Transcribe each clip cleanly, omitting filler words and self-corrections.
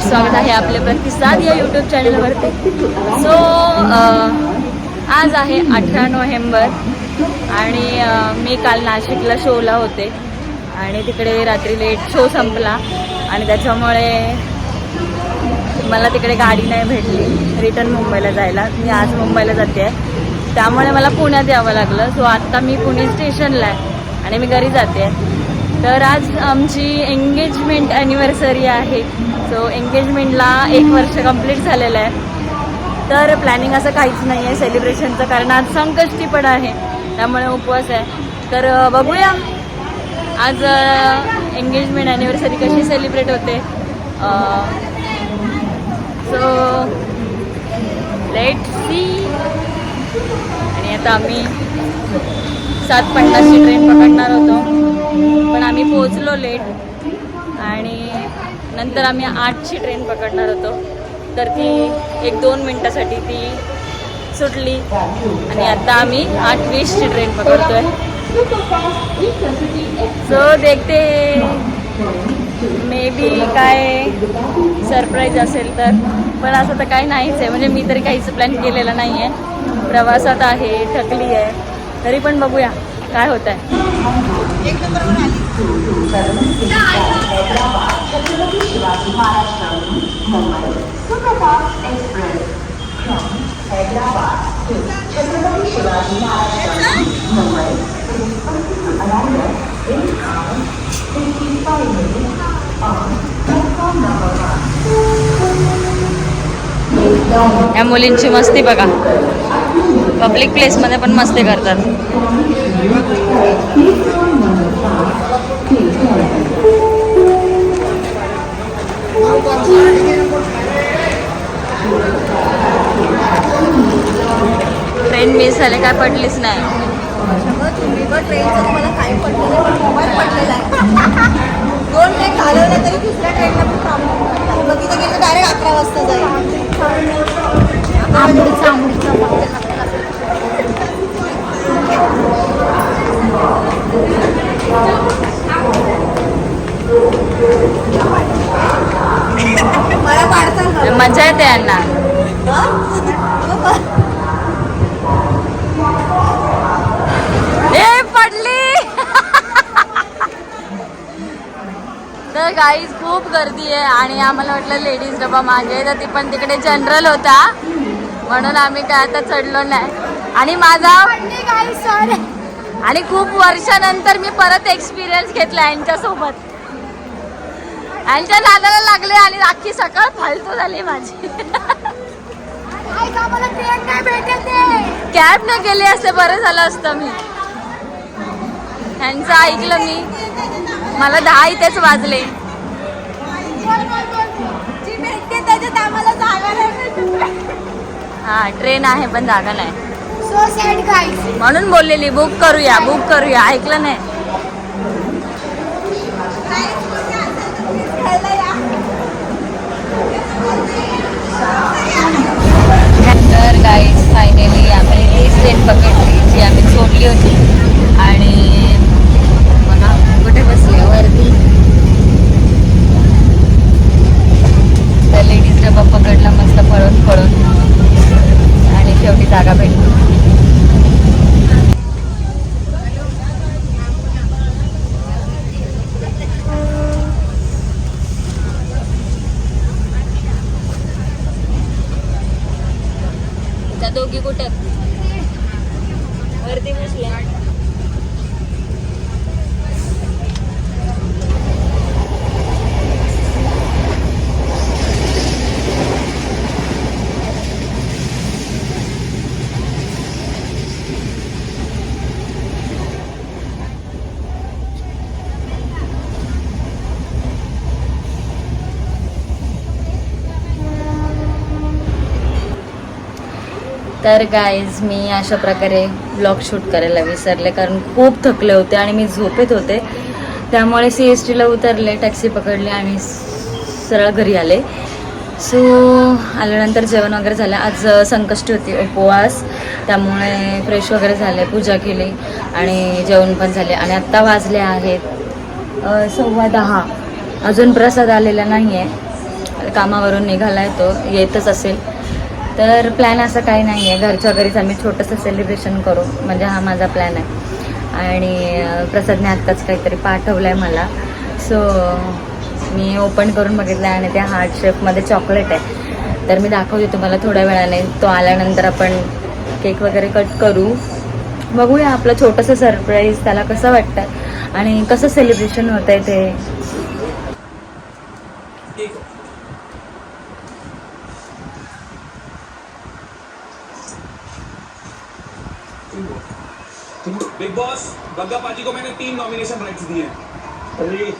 स्वागत आहे आपले प्रतिसाद या यूट्यूब चॅनलवरती. सो आज आहे 18 नोव्हेंबर आणि मी काल नाशिकला शोला होते आणि तिकडे रात्री लेट शो संपला आणि त्याच्यामुळे मला तिकडे गाडी नाही भेटली रिटर्न मुंबईला जायला. मी आज मुंबईला जाते आहे त्यामुळे मला पुण्यात यावं लागलं. सो आत्ता मी पुणे स्टेशनला आहे आणि मी घरी जाते आहे. तर आज आमची एंगेजमेंट ॲनिव्हर्सरी आहे. सो एंगेजमेंटला 1 वर्ष कंप्लीट झालेलं आहे. तर प्लॅनिंग असं काहीच नाही आहे सेलिब्रेशनचं, कारण आज संकष्टी पण आहे त्यामुळे उपवास आहे. तर बघूया आज एंगेजमेंट ॲनिव्हर्सरी कशी सेलिब्रेट होते. So let see. आणि आता आम्ही 7:50ची ट्रेन पकडणार होतो पण आम्ही पोहोचलो लेट आणि नंतर आम्ही 8ची ट्रेन पकडणार होतो. तर ती 1-2 मिनटासाठी ती सुटली आणि आता आम्ही 8:20ची ट्रेन पकडतोय. सो देखते मे बी काय सरप्राईज असेल तर, पण असं तर काही नाहीच आहे. म्हणजे मी तरी काहीच प्लॅन केलेला नाही आहे. प्रवासात आहे, थकली आहे, तरी पण बघूया काय होत आहे. या मुलींची मस्ती बघा, पब्लिक प्लेसमध्ये पण मस्ती करतात. ट्रेन मिस झाले काय पडलीच नाही. ट्रेनचं तुम्हाला काही पडलं नाही पण मोबाईल पडलेला आहे. 2 ट्रेन घालवल्या तरी दुसऱ्या ट्रेनला पण प्रॉब्लेम. मग तिथे गेलं डायरेक्ट 11 वाजता जाईल. मला पाडतात, मजा येते यांना. तर गाईज खूप गर्दी आहे आणि आम्हाला वाटलं लेडीज डबा मागे, तर ती पण तिकडे जनरल होता म्हणून आम्ही काय आता चढलो नाही. आणि माझा आणि खूप वर्षानंतर मी परत एक्सपिरियन्स घेतला यांच्यासोबत. यांच्या नादाला लागले आणि अख्खी सकाळ फालतू झाली माझी. कॅब न गेली असते बरं झालं असतं. मी यांचं ऐकलं मी, मला 10 इथेच वाजले. हा ट्रेन आहे पण जागा नाही म्हणून बोललेली बुक करूया ऐकलं नाही. तर गाईज फायनली आम्ही हीच ट्रेन पकडली जी आम्ही सोडली होती. आणि बघा कुठे बसले वरती. तर लेडीज डबा पकडला मस्त पळून आणि शेवटी जागा भेटली. त्या दोघी कुठे वरती बसल्या. तर गाईज मी अशा प्रकारे ब्लॉग शूट करायला विसरले, कारण खूप थकले होते आणि मी झोपेत होते. त्यामुळे CSTला उतरले, टॅक्सी पकडली आणि सरळ घरी आले. सो आल्यानंतर जेवण वगैरे झालं. आज संकष्टी होती, उपवास, त्यामुळे फ्रेश वगैरे झाले, पूजा केली आणि जेवण पण झाले. आणि आत्ता वाजले आहेत 10:15. अजून प्रसाद आलेला नाही आहे. कामावरून निघाला आहे, तो येतच असेल. तर प्लॅन असं काही नाही आहे, घरच्या घरीच आम्ही छोटंसं सेलिब्रेशन करू, म्हणजे हा माझा प्लॅन आहे. आणि प्रसादने आत्ताच काहीतरी पाठवलं आहे मला, सो मी ओपन करून बघितलं आहे आणि त्या हार्ट शेपमध्ये चॉकलेट आहे. तर मी दाखवते तुम्हाला थोड्या वेळाने, तो आल्यानंतर आपण केक वगैरे कट करू. बघूया आपलं छोटंसं सरप्राईज त्याला कसं वाटतं आणि कसं सेलिब्रेशन होत आहे ते. बिग बॉस गंगा पाजी को मैंने 3 नॉमिनेशन राइट्स दिए हैं. अरे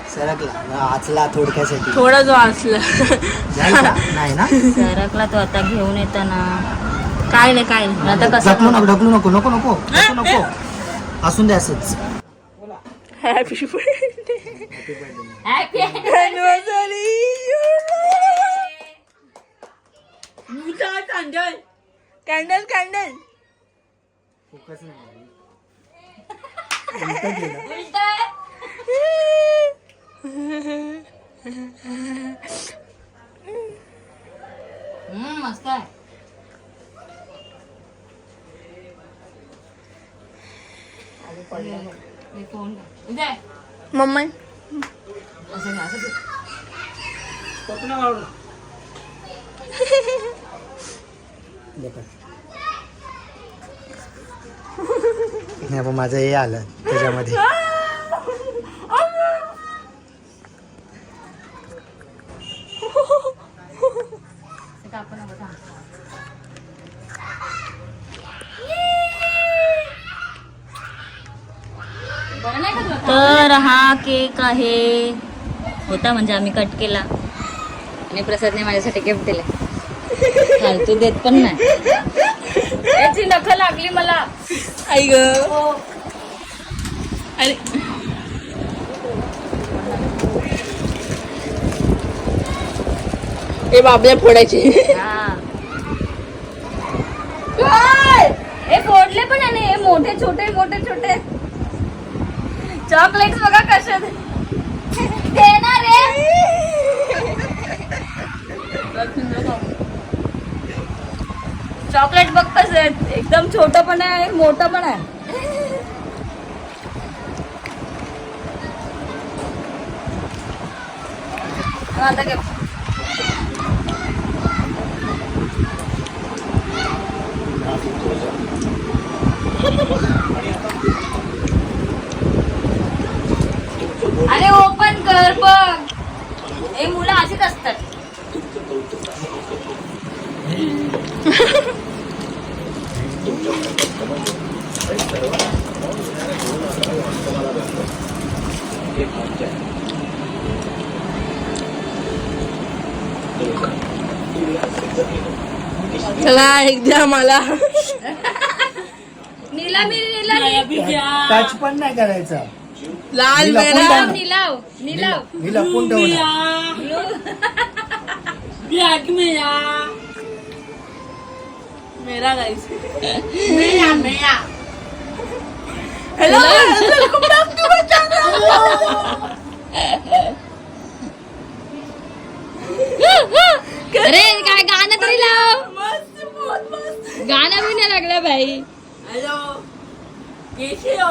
सरकला आचला थोडक्यासाठी थोडा जो असला जायचा नाही ना. सरकला तो आता घेऊन येताना काय नाही आता कसं ढकलू नको नको नको नको नको असून दे असंच. Happy candle candle candle focus नाही मस्त आहे. मम्मा नाही पण माझं हे आलं त्याच्यामध्ये. तर हा केक आहे होता, म्हणजे आम्ही कट केला आणि प्रसादने माझ्यासाठी गिफ्ट दिले. फालतू देत पण नाही, याची नख लागली मला. आई ग अरे हे बाबल्या फोडायची. हे फोडले पण आहे, हे मोठे छोटे मोठे छोटे चॉकलेट्स बघा कसे देणार रे. चॉकलेट बघ कसे आहेत, एकदम छोटं पण आहे मोठं पण आहे. आता घे. अरे ओपन कर बघ, हे मुलं अशीच असतात. चला एकदा मला नीलामी टच पण नाही करायचा. लाल मेरा नीलाव नीलाव मी लपून ठेवणार. मेरा गाइस मेरा मेरा हेलो अरे काय गाणं तरी लाव. मस्त बहुत मस्त गाणं भी नाही लागलं भाई. हेलो कैसे हो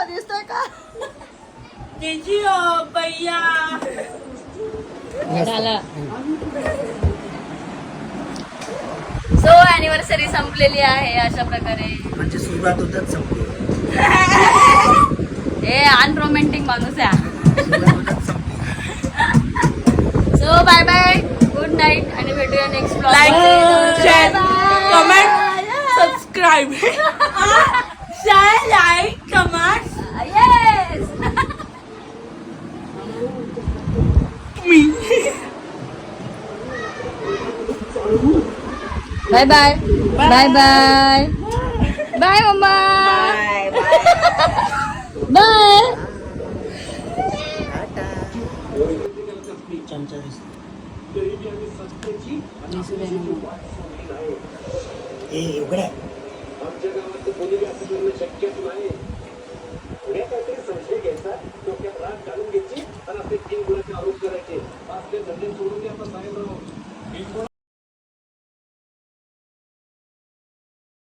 दिसतोय का कैसे हो भैया झालं. सो अॅनिव्हर्सरी संपलेली आहे अशा प्रकारे. म्हणजे सुरुवात होतच संपली. हे अनरोमॅन्टिक माणूस आहे. So bye bye, good night आणि भेटूया next blog. Like share comment subscribe share like comment yes. मी bye bye bye bye bye mamma bye. ए उघड्या आमच्या गावात कोणी असं करणं शक्यच नाही. पुढे काहीतरी संशय घ्यायचा, डोक्यात राग घालून घ्यायची आणि आपले 3 गुणाचे आरोप करायचे. आज ते धंदे सोडून आपण बाहेर राहू.